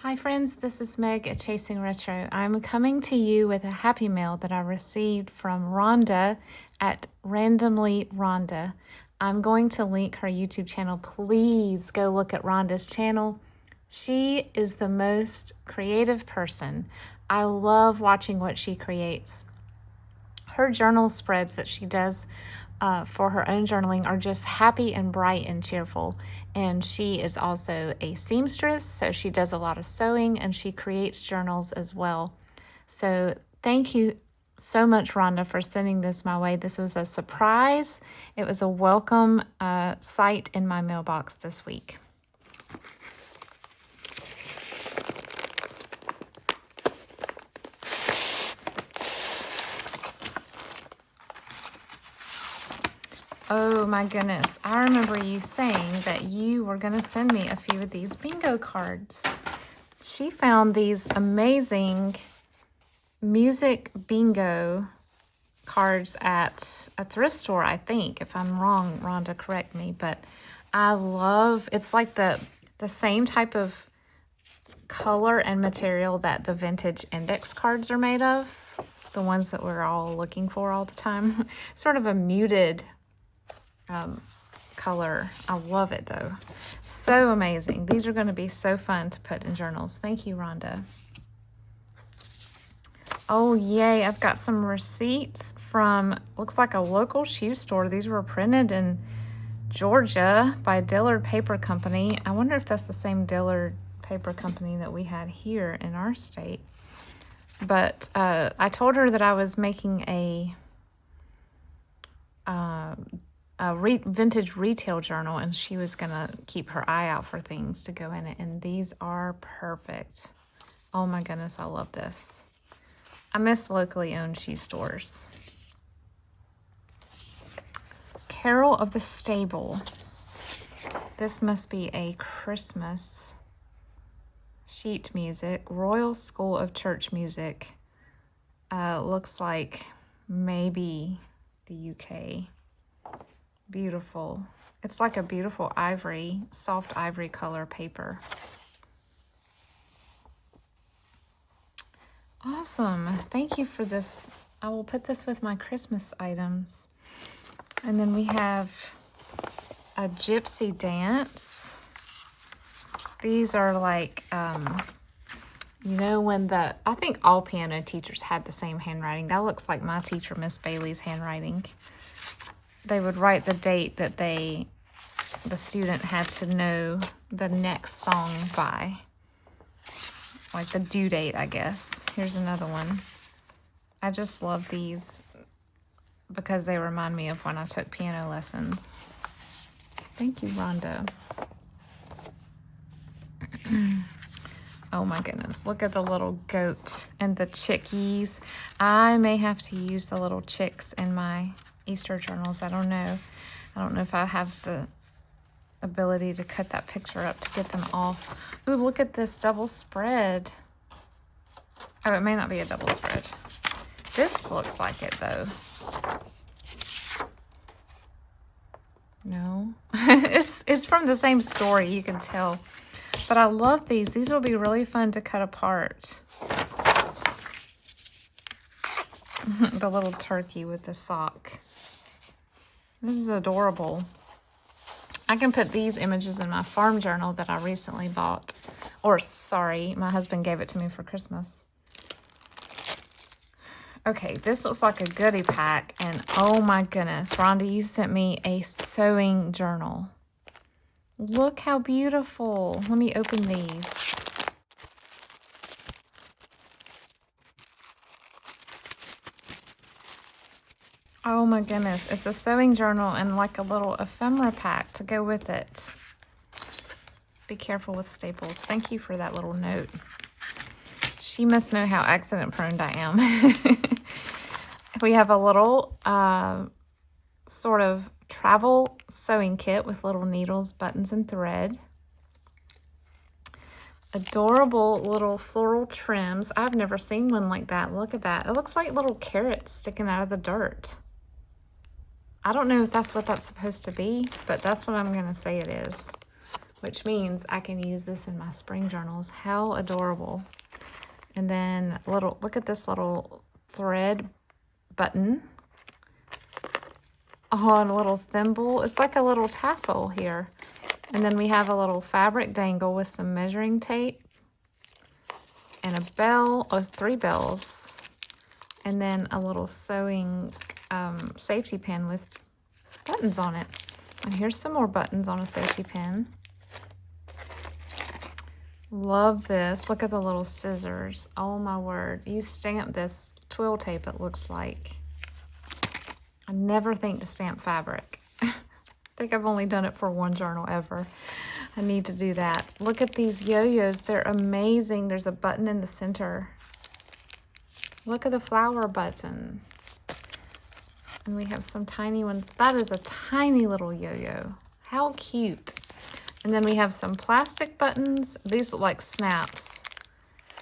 Hi friends, this is Meg at Chasing Retro. I'm coming to you with a happy mail that I received from Rhonda at Randomly Rhonda. I'm going to link her YouTube channel. Please go look at Rhonda's channel. She is the most creative person. I love watching what she creates. Her journal spreads that she does for her own journaling are just happy and bright and cheerful. And she is also a seamstress, so she does a lot of sewing and she creates journals as well. So thank you so much, Rhonda, for sending this my way. This was a surprise. It was a welcome sight in my mailbox this week. Oh my goodness, I remember you saying that you were going to send me a few of these bingo cards. She found these amazing music bingo cards at a thrift store, I think. If I'm wrong, Rhonda, correct me. But I love, it's like the same type of color and material that the vintage index cards are made of. The ones that we're all looking for all the time. Sort of a muted color. I love it though. So amazing. These are going to be so fun to put in journals. Thank you, Rhonda. Oh yay, I've got some receipts from, looks like a local shoe store. These were printed in Georgia by Dillard Paper Company. I wonder if that's the same Dillard Paper Company that we had here in our state. But I told her that I was making a vintage retail journal, and she was gonna keep her eye out for things to go in it, and these are perfect. Oh my goodness, I love this. I miss locally owned shoe stores. Carol of the Stable. This must be a Christmas sheet music. Royal School of Church Music. Looks like maybe the UK. Beautiful. It's like a beautiful ivory, soft ivory color paper. Awesome. Thank you for this. I will put this with my Christmas items. And then we have a gypsy dance. These are like, you know, when I think all piano teachers had the same handwriting. That looks like my teacher, Miss Bailey's handwriting. They would write the date that the student had to know the next song by. Like the due date, I guess. Here's another one. I just love these because they remind me of when I took piano lessons. Thank you, Rhonda. Oh my goodness, look at the little goat and the chickies. I may have to use the little chicks in my Easter journals. I don't know. I don't know if I have the ability to cut that picture up to get them off. Ooh, look at this double spread. Oh, it may not be a double spread. This looks like it though. No, it's from the same story, you can tell. But I love these. These will be really fun to cut apart. The little turkey with the sock. This is adorable. I can put these images in my farm journal that I recently bought. Or, sorry, my husband gave it to me for Christmas. Okay, this looks like a goodie pack. And oh my goodness, Rhonda, you sent me a sewing journal. Look how beautiful. Let me open these. Oh my goodness, it's a sewing journal and like a little ephemera pack to go with it. Be careful with staples. Thank you for that little note. She must know how accident prone I am. We have a little sort of travel sewing kit with little needles, buttons, and thread. Adorable little floral trims. I've never seen one like that. Look at that. It looks like little carrots sticking out of the dirt. I don't know if that's what that's supposed to be, but that's what I'm going to say it is. which means I can use this in my spring journals. How adorable. And then look at this little thread button. Oh, and a little thimble. It's like a little tassel here. And then we have a little fabric dangle with some measuring tape and a bell, 3 bells, and then a little sewing safety pin with buttons on it. And here's some more buttons on a safety pin. Love this. Look at the little scissors. Oh my word. You stamp this twill tape, it looks like. I never think to stamp fabric. I think I've only done it for one journal ever. I need to do that. Look at these yo-yos. They're amazing. There's a button in the center. Look at the flower button. And we have some tiny ones. That is a tiny little yo-yo. How cute. And then we have some plastic buttons. These look like snaps.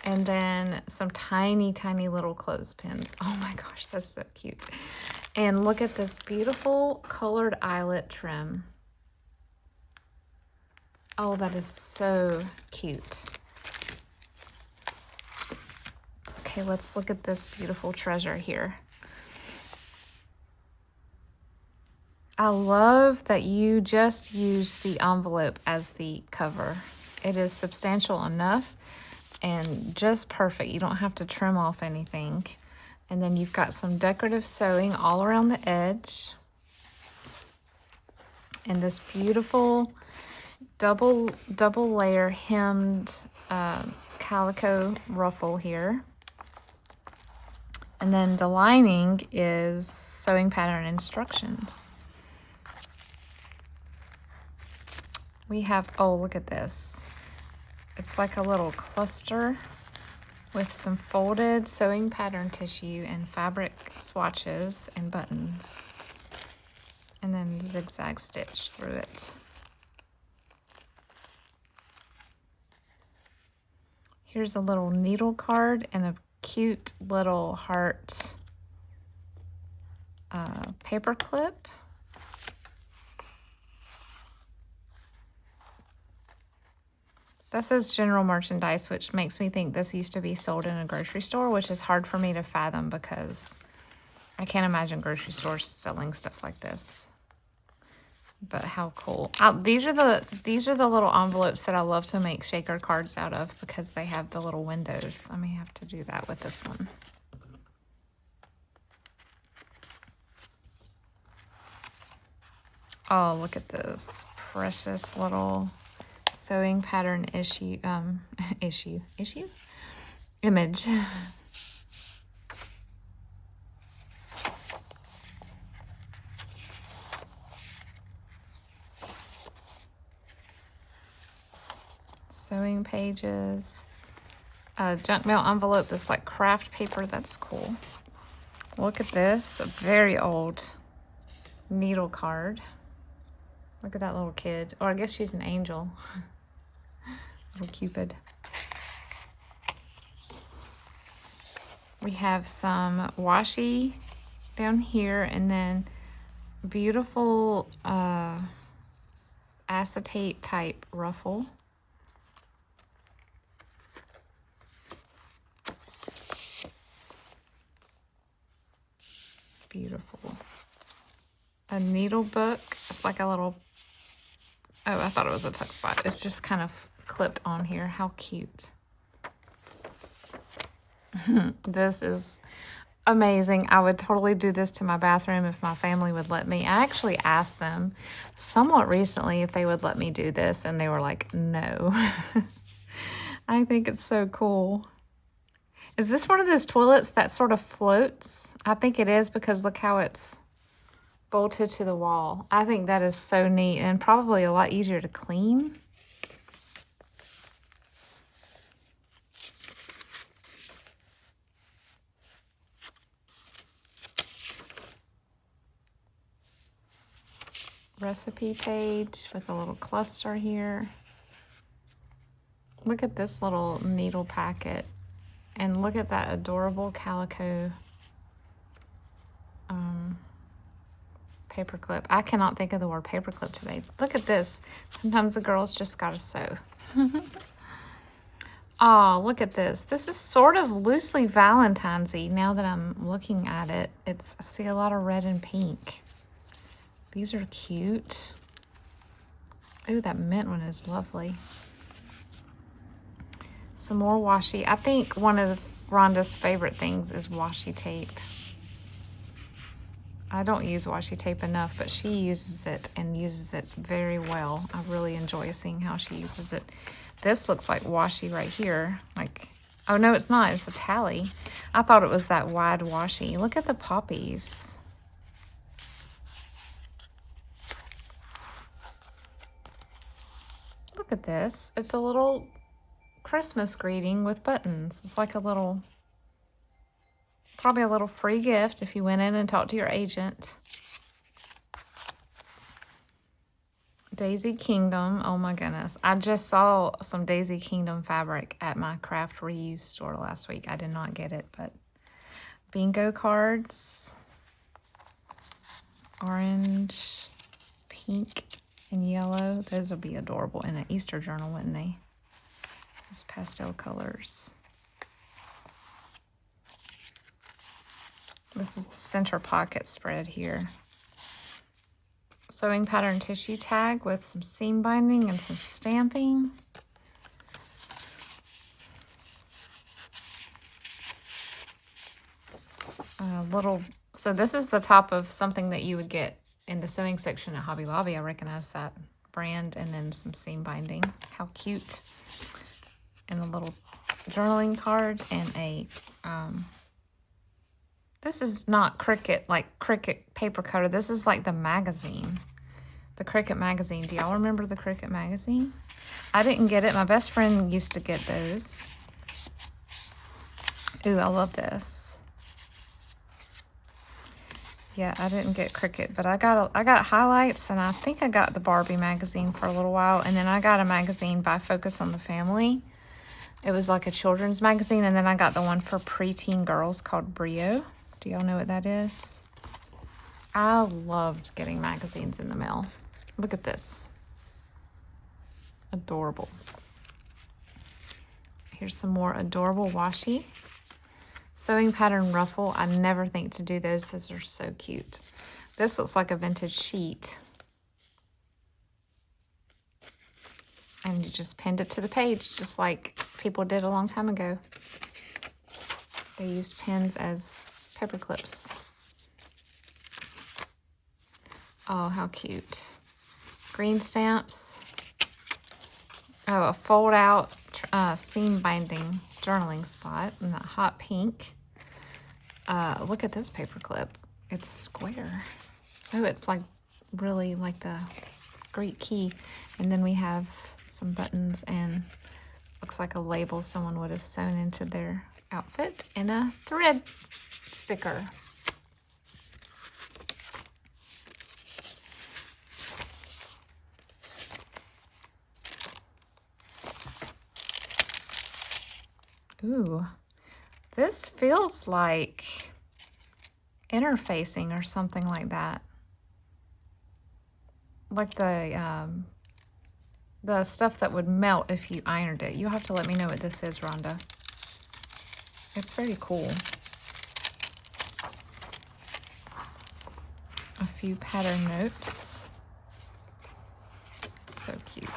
And then some tiny, tiny little clothespins. Oh my gosh, that's so cute. And look at this beautiful colored eyelet trim. Oh, that is so cute. Okay, let's look at this beautiful treasure here. I love that you just use the envelope as the cover. It is substantial enough and just perfect. You don't have to trim off anything. And then you've got some decorative sewing all around the edge. And this beautiful double layer hemmed calico ruffle here. And then the lining is sewing pattern instructions. We have, oh, look at this. It's like a little cluster with some folded sewing pattern tissue and fabric swatches and buttons. And then zigzag stitch through it. Here's a little needle card and a cute little heart paper clip. That says general merchandise, which makes me think this used to be sold in a grocery store, which is hard for me to fathom because I can't imagine grocery stores selling stuff like this. But how cool. These are the little envelopes that I love to make shaker cards out of because they have the little windows. I may have to do that with this one. Oh, look at this precious little sewing pattern image. Sewing pages, a junk mail envelope that's like craft paper. That's cool. Look at this, a very old needle card. Look at that little kid. Or I guess she's an angel. Little Cupid. We have some washi down here and then beautiful acetate type ruffle. Beautiful. A needle book. It's like a little, oh, I thought it was a tuck spot. It's just kind of clipped on here. How cute. This is amazing. I would totally do this to my bathroom if my family would let me. I actually asked them somewhat recently if they would let me do this, and they were like, no. I think it's so cool. Is this one of those toilets that sort of floats? I think it is because look how it's bolted to the wall. I think that is so neat and probably a lot easier to clean. Recipe page with a little cluster here. Look at this little needle packet. And look at that adorable calico paperclip. I cannot think of the word paperclip today. Look at this. Sometimes the girls just gotta sew. Oh, look at this. This is sort of loosely Valentine's-y now that I'm looking at it. I see a lot of red and pink. These are cute. Ooh, that mint one is lovely. Some more washi. I think one of Rhonda's favorite things is washi tape. I don't use washi tape enough, but she uses it and uses it very well. I really enjoy seeing how she uses it. This looks like washi right here. Like, oh no, it's not. It's a tally. I thought it was that wide washi. Look at the poppies. Look at this. It's a little Christmas greeting with buttons. It's like a little, probably a little free gift if you went in and talked to your agent. Daisy Kingdom. Oh my goodness. I just saw some Daisy Kingdom fabric at my craft reuse store last week. I did not get it, but bingo cards. Orange, pink, and yellow. Those would be adorable in an Easter journal, wouldn't they? Those pastel colors. This is the center pocket spread here. Sewing pattern tissue tag with some seam binding and some stamping. So this is the top of something that you would get in the sewing section at Hobby Lobby. I recognize that brand. And then some seam binding. How cute. And a little journaling card and a, this is not Cricut, like Cricut paper cutter. This is like the magazine. The Cricut magazine. Do y'all remember the Cricut magazine? I didn't get it. My best friend used to get those. Ooh, I love this. Yeah, I didn't get Cricut, but I got highlights, and I think I got the Barbie magazine for a little while, and then I got a magazine by Focus on the Family. It was like a children's magazine, and then I got the one for preteen girls called Brio. Do y'all know what that is? I loved getting magazines in the mail. Look at this. Adorable. Here's some more adorable washi. Sewing pattern ruffle. I never think to do those. Those are so cute. This looks like a vintage sheet. And you just pinned it to the page, just like people did a long time ago. They used pins as paper clips. Oh, how cute. Green stamps. Oh, a fold out seam binding journaling spot in that hot pink. Look at this paper clip. It's square. Oh, it's like really like the Greek key. And then we have some buttons and looks like a label someone would have sewn into their outfit and a thread sticker. Ooh, this feels like interfacing or something like that. Like the stuff that would melt if you ironed it. You'll have to let me know what this is, Rhonda. It's very cool. A few pattern notes. So cute.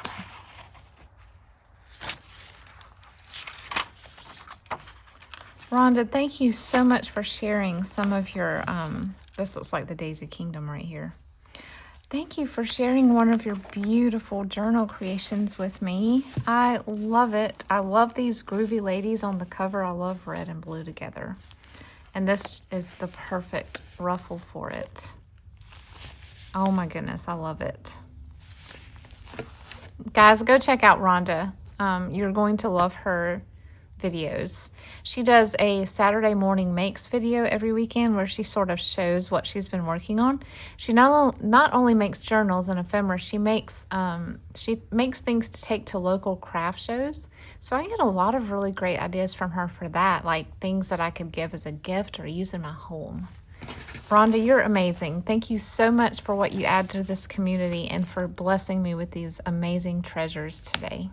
Rhonda, thank you so much for sharing some of your, this looks like the Daisy Kingdom right here. Thank you for sharing one of your beautiful journal creations with me. I love it. I love these groovy ladies on the cover. I love red and blue together. And this is the perfect ruffle for it. Oh my goodness, I love it. Guys, go check out Rhonda. You're going to love her videos. She does a Saturday morning makes video every weekend where she sort of shows what she's been working on. She not only makes journals and ephemera, she makes things to take to local craft shows. So I get a lot of really great ideas from her for that, like things that I could give as a gift or use in my home. Rhonda, you're amazing. Thank you so much for what you add to this community and for blessing me with these amazing treasures today.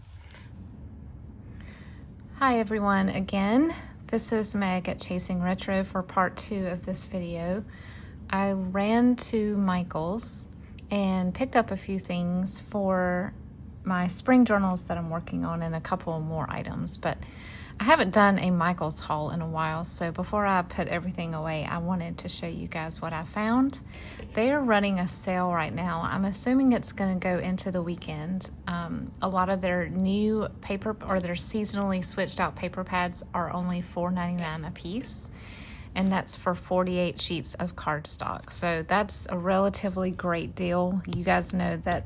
Hi everyone again. This is Meg at Chasing Retro for part 2 of this video. I ran to Michael's and picked up a few things for my spring journals that I'm working on and a couple more items, but I haven't done a Michael's haul in a while, so before I put everything away, I wanted to show you guys what I found. They are running a sale right now. I'm assuming it's going to go into the weekend. A lot of their new paper or their seasonally switched out paper pads are only $4.99 a piece, and that's for 48 sheets of cardstock. So that's a relatively great deal. You guys know that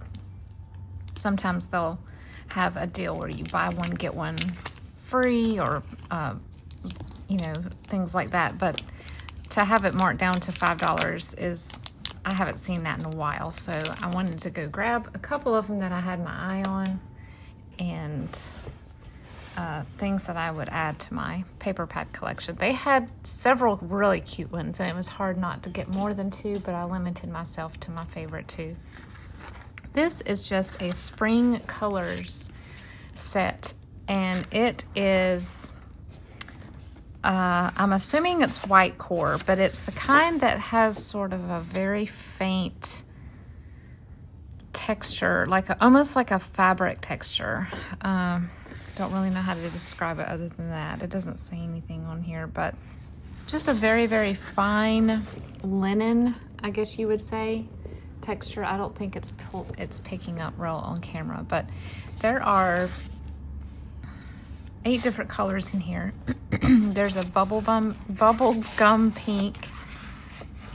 sometimes they'll have a deal where you buy one, get one free, or you know, things like that, but to have it marked down to $5 is, I haven't seen that in a while, so I wanted to go grab a couple of them that I had my eye on, and things that I would add to my paper pad collection. They had several really cute ones, and it was hard not to get more than 2, but I limited myself to my favorite 2. This is just a spring colors set, and it is, I'm assuming it's white core, but it's the kind that has sort of a very faint texture, like almost like a fabric texture. Don't really know how to describe it other than that. It doesn't say anything on here, but just a very, very fine linen, I guess you would say, texture. I don't think it's picking up real on camera, but there are 8 different colors in here. There's a bubble gum pink,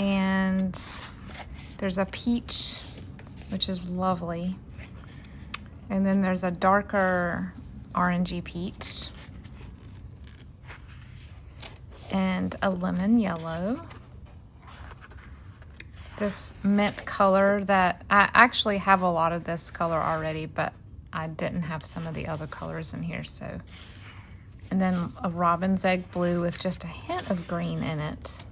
and there's a peach, which is lovely, and then there's a darker orangey peach, and a lemon yellow. This mint color that I actually have a lot of this color already, but I didn't have some of the other colors in here, so. And then a robin's egg blue with just a hint of green in it.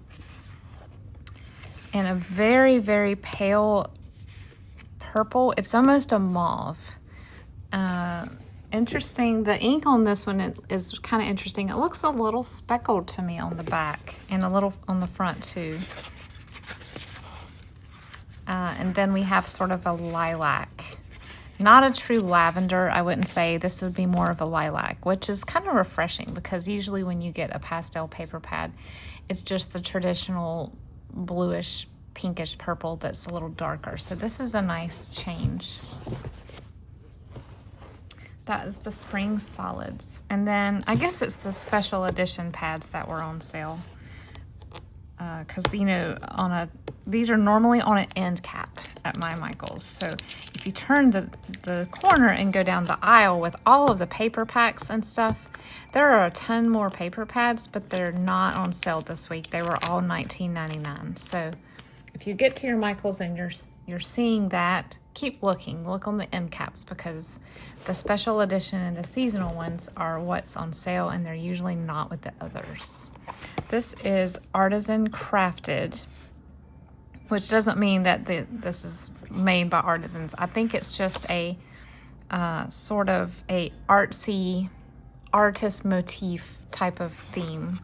And a very, very pale purple. It's almost a mauve. Interesting, the ink on this one is kind of interesting. It looks a little speckled to me on the back and a little on the front too. And then we have sort of a lilac. Not a true lavender, I wouldn't say. This would be more of a lilac, which is kind of refreshing because usually when you get a pastel paper pad, it's just the traditional bluish, pinkish purple that's a little darker. So this is a nice change. That is the spring solids. And then I guess it's the special edition pads that were on sale. Because, you know, these are normally on an end cap at my Michael's. So if you turn the corner and go down the aisle with all of the paper packs and stuff, there are a ton more paper pads, but they're not on sale this week. They were all $19.99. So if you get to your Michael's and you're seeing that, keep looking. Look on the end caps, because the special edition and the seasonal ones are what's on sale, and they're usually not with the others. This is artisan crafted, which doesn't mean that this is made by artisans. I think it's just a sort of a artsy artist motif type of theme.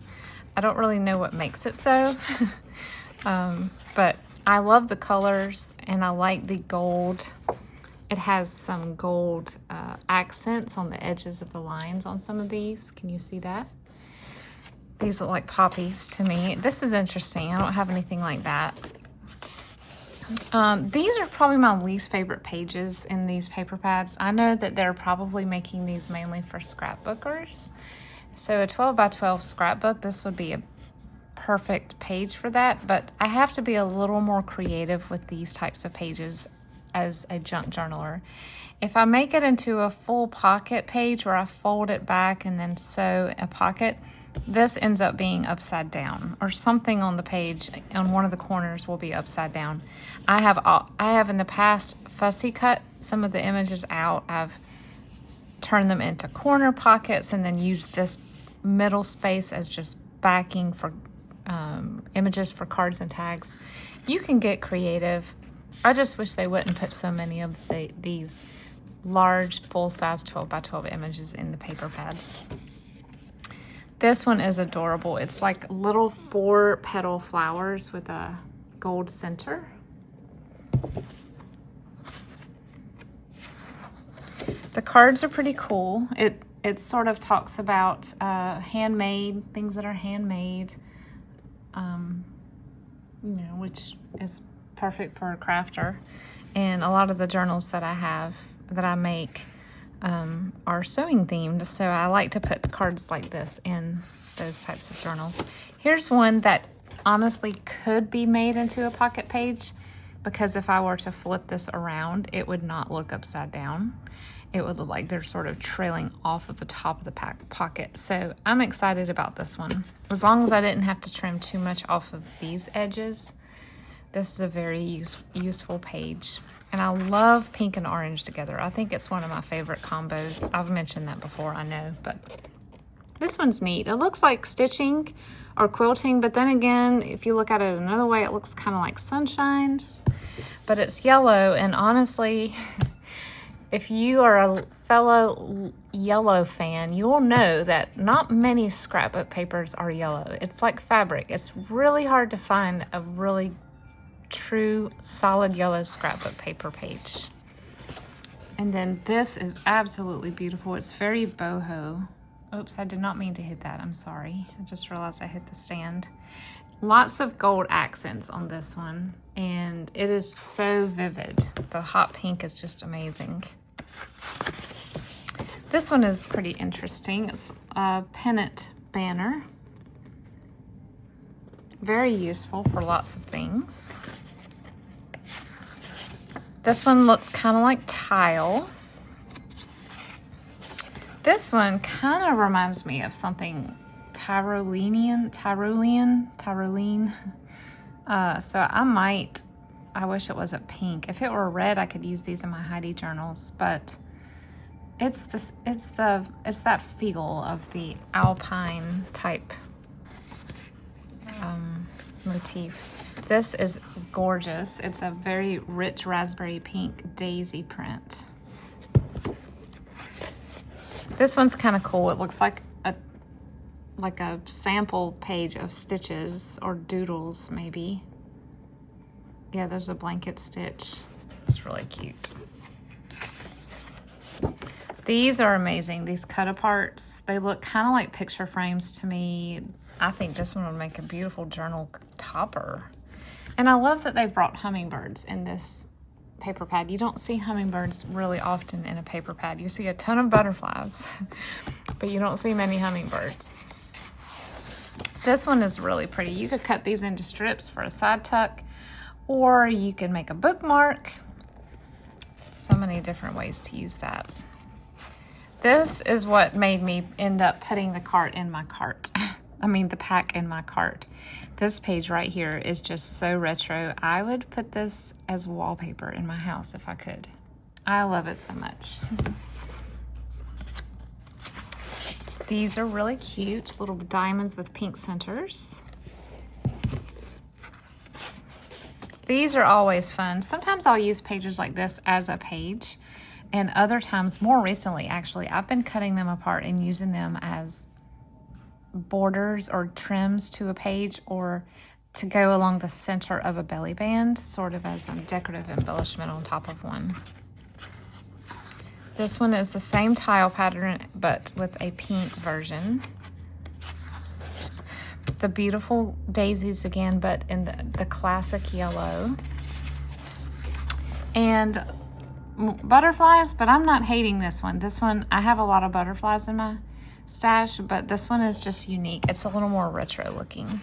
I don't really know what makes it so, but I love the colors and I like the gold. It has some gold accents on the edges of the lines on some of these. Can you see that? These look like poppies to me. This is interesting. I don't have anything like that. These are probably my least favorite pages in these paper pads. I know that they're probably making these mainly for scrapbookers. So a 12 by 12 scrapbook, this would be a perfect page for that, but I have to be a little more creative with these types of pages as a junk journaler. If I make it into a full pocket page where I fold it back and then sew a pocket, this ends up being upside down, or something on the page on one of the corners will be upside down. I have in the past fussy cut some of the images out. I've turned them into corner pockets and then used this middle space as just backing for images for cards and tags. You can get creative. I just wish they wouldn't put so many of these large, full-size 12 by 12 images in the paper pads. This one is adorable. It's like little 4-petal flowers with a gold center. The cards are pretty cool. It sort of talks about handmade, things that are handmade, you know, which is perfect for a crafter. And a lot of the journals that I make are sewing themed, so I like to put cards like this in those types of journals. Here's one that honestly could be made into a pocket page, because if I were to flip this around, it would not look upside down. It would look like they're sort of trailing off of the top of the pocket. So I'm excited about this one. As long as I didn't have to trim too much off of these edges, this is a very useful page. And I love pink and orange together. I think it's one of my favorite combos. I've mentioned that before, I know, but this one's neat. It looks like stitching or quilting, but then again, if you look at it another way, it looks kind of like sunshines, but it's yellow. And honestly, if you are a fellow yellow fan, you will know that not many scrapbook papers are yellow. It's like fabric. It's really hard to find a really true solid yellow scrapbook paper page. And then this is absolutely beautiful. It's very boho. Oops, I did not mean to hit that. I'm sorry. I just realized I hit the stand. Lots of gold accents on this one, and it is so vivid. The hot pink is just amazing. This one is pretty interesting. It's a pennant banner. Very useful for lots of things. This one looks kind of like tile. This one kind of reminds me of something Tyrolean. So I wish it wasn't pink. If it were red, I could use these in my Heidi journals, but it's that feel of the alpine type motif. This is gorgeous. It's a very rich raspberry pink daisy print. This one's kind of cool. It looks like a sample page of stitches or doodles, maybe. Yeah, there's a blanket stitch. It's really cute. These are amazing. These cut aparts, they look kind of like picture frames to me. I think this one would make a beautiful journal topper. And I love that they brought hummingbirds in this paper pad. You don't see hummingbirds really often in a paper pad. You see a ton of butterflies, but you don't see many hummingbirds. This one is really pretty. You could cut these into strips for a side tuck, or you can make a bookmark. So many different ways to use that. This is what made me end up putting the pack in my cart. This page right here is just so retro. I would put this as wallpaper in my house if I could. I love it so much. These are really cute, little diamonds with pink centers. These are always fun. Sometimes I'll use pages like this as a page, and other times, more recently actually, I've been cutting them apart and using them as borders or trims to a page, or to go along the center of a belly band, sort of as a decorative embellishment on top of one. This one is the same tile pattern, but with a pink version. The beautiful daisies again, but in the classic yellow. And butterflies, but I'm not hating this one. This one, I have a lot of butterflies in my stash, but this one is just unique. It's a little more retro looking.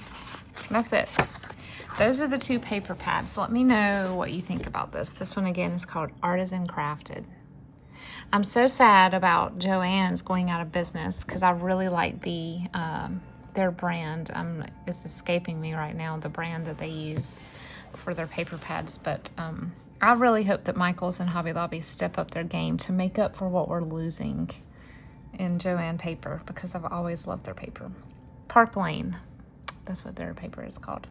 That's it. Those are the two paper pads. Let me know what you think about this. This one again is called Artisan Crafted. I'm so sad about Joann's going out of business, because I really like their brand. It's escaping me right now, the brand that they use for their paper pads, but I really hope that Michaels and Hobby Lobby step up their game to make up for what we're losing in Joann paper, because I've always loved their paper. Park Lane, That's what their paper is called.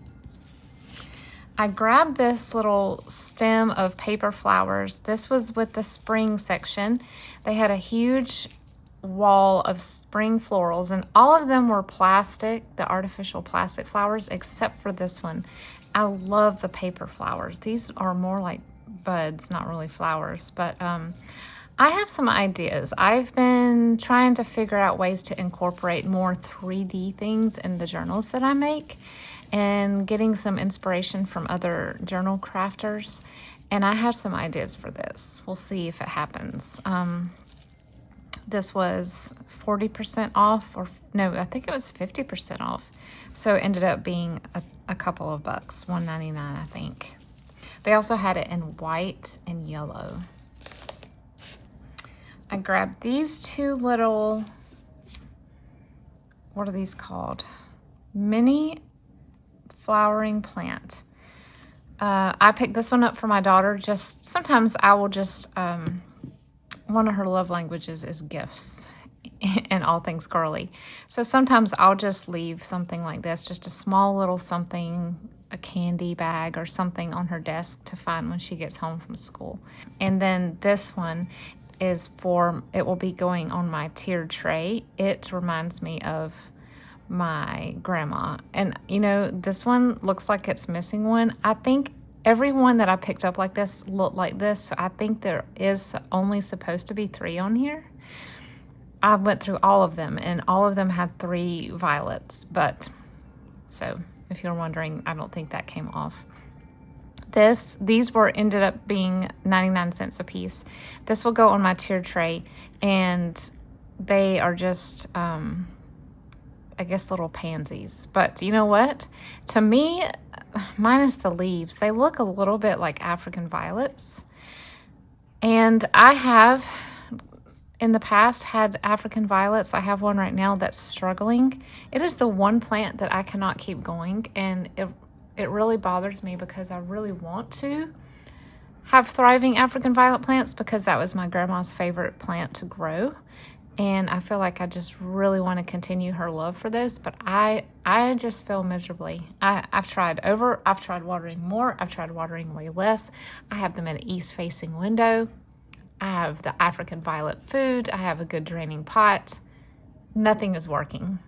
I grabbed this little stem of paper flowers. This was with the spring section. They had a huge wall of spring florals, and all of them were plastic, the artificial plastic flowers, except for this one. I love the paper flowers. These are more like buds, not really flowers, but I have some ideas. I've been trying to figure out ways to incorporate more 3D things in the journals that I make, and getting some inspiration from other journal crafters. And I have some ideas for this. We'll see if it happens. This was 40% off, or no, I think it was 50% off. So it ended up being a couple of bucks, $1.99, I think. They also had it in white and yellow. I grabbed these two little, what are these called? Mini flowering plant. I picked this one up for my daughter. Just sometimes I will just, one of her love languages is gifts and all things girly. So sometimes I'll just leave something like this, just a small little something, a candy bag or something on her desk to find when she gets home from school. And then this one is for, it will be going on my tiered tray. It reminds me of my grandma. And you know, this one looks like it's missing one. I think every one that I picked up like this looked like this. So I think there is only supposed to be 3 on here. I went through all of them, and all of them had 3 violets. But so if you're wondering, I don't think that came off. These ended up being 99 cents a piece. This will go on my tiered tray, and they are just, I guess, little pansies. But you know what? To me, minus the leaves, they look a little bit like African violets. And I have, in the past, had African violets. I have one right now that's struggling. It is the one plant that I cannot keep going, and it really bothers me because I really want to have thriving African violet plants, because that was my grandma's favorite plant to grow. And I feel like I just really want to continue her love for this, but I just feel miserably. I've tried watering more. I've tried watering way less. I have them in an east-facing window. I have the African violet food. I have a good draining pot. Nothing is working.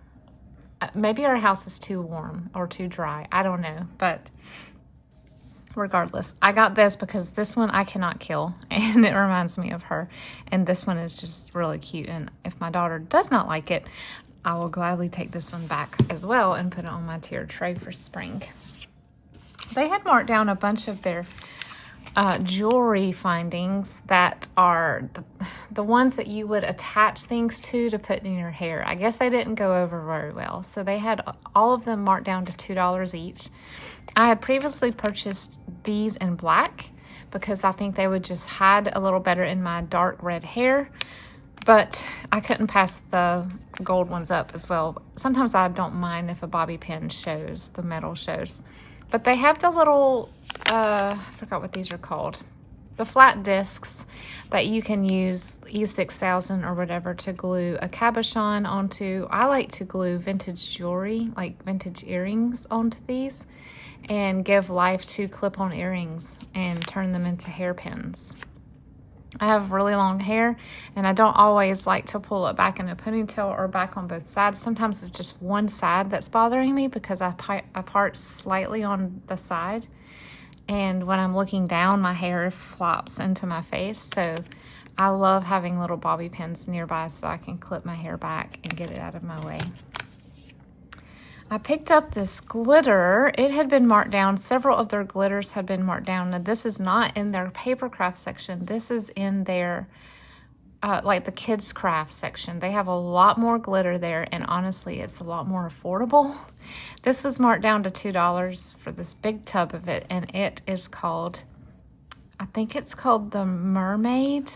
Maybe our house is too warm or too dry. I don't know, but regardless, I got this because this one I cannot kill, and it reminds me of her. And this one is just really cute. And if my daughter does not like it, I will gladly take this one back as well and put it on my tiered tray for spring. They had marked down a bunch of their jewelry findings that are the ones that you would attach things to put in your hair. I guess they didn't go over very well. So they had all of them marked down to $2 each. I had previously purchased these in black because I think they would just hide a little better in my dark red hair, but I couldn't pass the gold ones up as well. Sometimes I don't mind if a bobby pin shows, the metal shows. But they have the little, I forgot what these are called, the flat discs that you can use E6000 or whatever to glue a cabochon onto. I like to glue vintage jewelry, like vintage earrings, onto these and give life to clip-on earrings and turn them into hairpins. I have really long hair, and I don't always like to pull it back in a ponytail or back on both sides. Sometimes it's just one side that's bothering me because I part slightly on the side, and when I'm looking down, my hair flops into my face. So I love having little bobby pins nearby so I can clip my hair back and get it out of my way. I picked up this glitter. It had been marked down. Several of their glitters had been marked down. Now, this is not in their paper craft section. This is in their, like the kids craft section. They have a lot more glitter there, and honestly, it's a lot more affordable. This was marked down to $2 for this big tub of it, and it is called, I think it's called the Mermaid.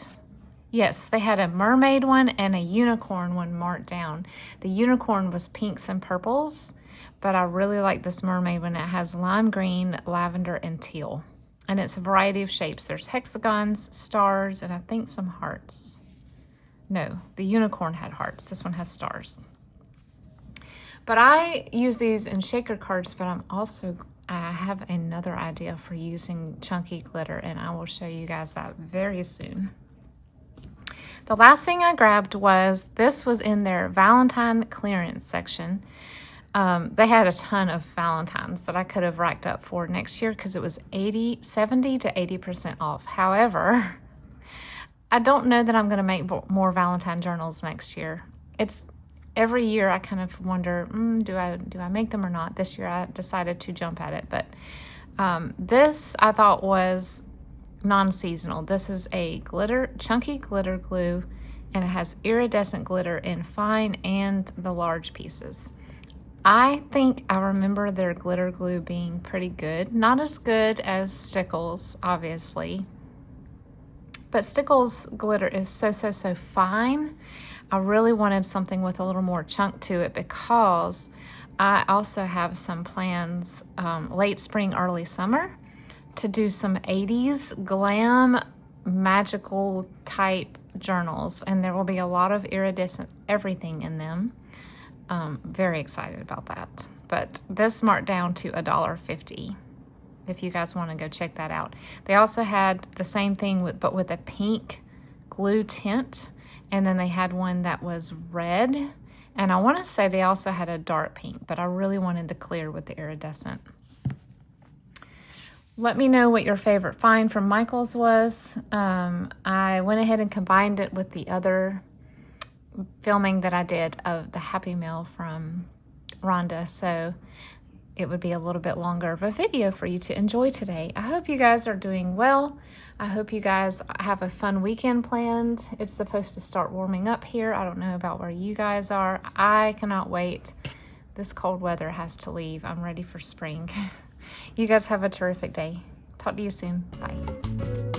Yes, they had a mermaid one and a unicorn one marked down. The unicorn was pinks and purples, but I really like this mermaid one. It has lime green, lavender, and teal. And it's a variety of shapes. There's hexagons, stars, and I think some hearts. No, the unicorn had hearts. This one has stars. But I use these in shaker cards, but I have another idea for using chunky glitter, and I will show you guys that very soon. The last thing I grabbed this was in their Valentine clearance section. They had a ton of Valentines that I could have racked up for next year because it was 70 to 80% off. However, I don't know that I'm going to make more Valentine journals next year. It's every year I kind of wonder, do I make them or not? This year I decided to jump at it, but this I thought was non-seasonal. This is a chunky glitter glue, and it has iridescent glitter in fine and the large pieces. I think I remember their glitter glue being pretty good. Not as good as Stickles, obviously, but Stickles glitter is so fine. I really wanted something with a little more chunk to it because I also have some plans late spring, early summer to do some 80s glam magical type journals, and there will be a lot of iridescent everything in them. Very excited about that. But this marked down to $1.50 if you guys want to go check that out. They also had the same thing but with a pink glue tint, and then they had one that was red, and I want to say they also had a dark pink, but I really wanted the clear with the iridescent. Let me know what your favorite find from Michaels was. I went ahead and combined it with the other filming that I did of the Happy Mail from Rhonda, so it would be a little bit longer of a video for you to enjoy today. I hope you guys are doing well. I hope you guys have a fun weekend planned. It's supposed to start warming up here. I don't know about where you guys are. I cannot wait. This cold weather has to leave. I'm ready for spring. You guys have a terrific day. Talk to you soon. Bye.